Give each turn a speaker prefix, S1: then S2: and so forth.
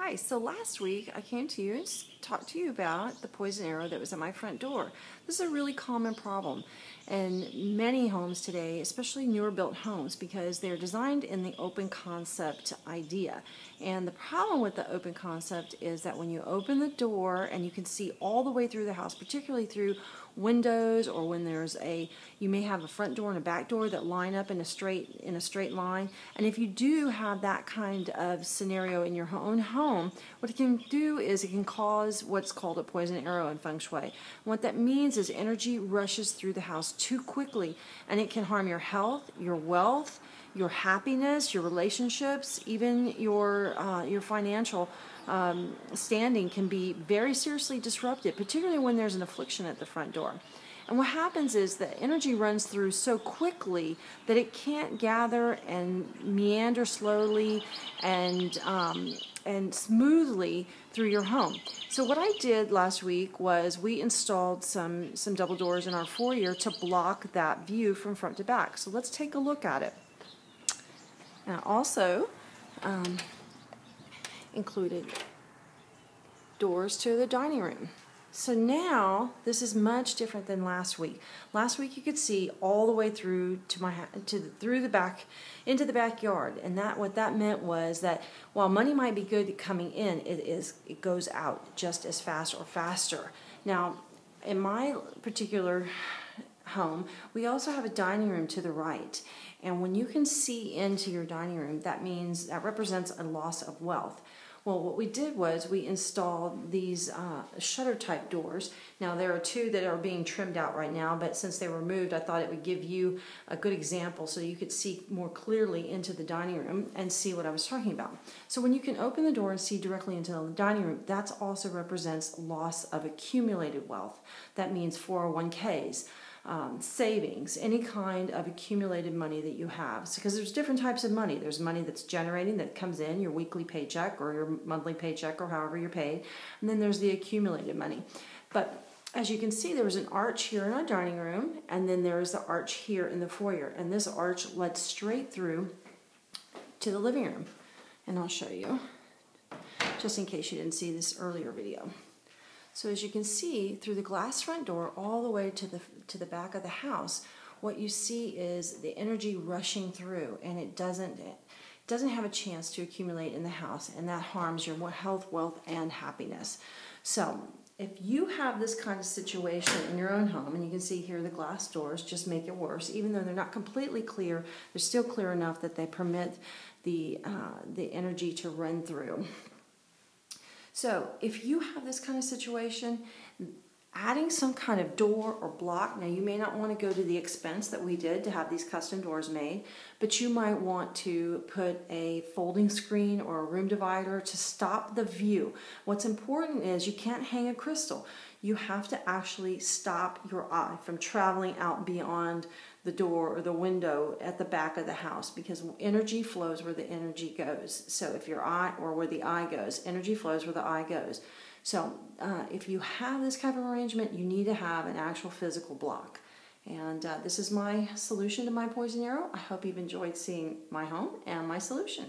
S1: Hi, so last week I came to you and talked to you about the poison arrow that was at my front door. This is a really common problem in many homes today, especially newer built homes, because they're designed in the open concept idea. And the problem with the open concept is that when you open the door and you can see all the way through the house, particularly through windows, or when you may have a front door and a back door that line up in a straight line. And if you do have that kind of scenario in your own home, what it can do is it can cause what's called a poison arrow in Feng Shui. And what that means is energy rushes through the house too quickly, and it can harm your health, your wealth, your happiness, your relationships, even your financial standing can be very seriously disrupted, particularly when there's an affliction at the front door. And what happens is that energy runs through so quickly that it can't gather and meander slowly and smoothly through your home. So what I did last week was we installed some double doors in our foyer to block that view from front to back. So let's take a look at it. And I also included doors to the dining room. So now this is much different than last week. Last week you could see all the way through through the back into the backyard, and what that meant was that while money might be good coming in, it goes out just as fast or faster. Now, in my particular home, we also have a dining room to the right, and when you can see into your dining room, that represents a loss of wealth. Well, what we did was we installed these shutter type doors. Now there are two that are being trimmed out right now, but since they were moved, I thought it would give you a good example so you could see more clearly into the dining room and see what I was talking about. So when you can open the door and see directly into the dining room, that also represents loss of accumulated wealth. That means 401ks. Savings, any kind of accumulated money that you have. Because there's different types of money. There's money that's generating, that comes in, your weekly paycheck or your monthly paycheck or however you're paid. And then there's the accumulated money. But as you can see, there was an arch here in our dining room, and then there is the arch here in the foyer. And this arch led straight through to the living room. And I'll show you, just in case you didn't see this earlier video. So as you can see, through the glass front door all the way to the back of the house, what you see is the energy rushing through, and it doesn't have a chance to accumulate in the house, and that harms your health, wealth, and happiness. So if you have this kind of situation in your own home, and you can see here the glass doors just make it worse, even though they're not completely clear, they're still clear enough that they permit the energy to run through. So if you have this kind of situation, adding some kind of door or block, now you may not want to go to the expense that we did to have these custom doors made, but you might want to put a folding screen or a room divider to stop the view. What's important is you can't hang a crystal. You have to actually stop your eye from traveling out beyond the door or the window at the back of the house, because energy flows where the energy goes. So if your eye, or where the eye goes, energy flows where the eye goes. So if you have this kind of arrangement, you need to have an actual physical block. And this is my solution to my poison arrow. I hope you've enjoyed seeing my home and my solution.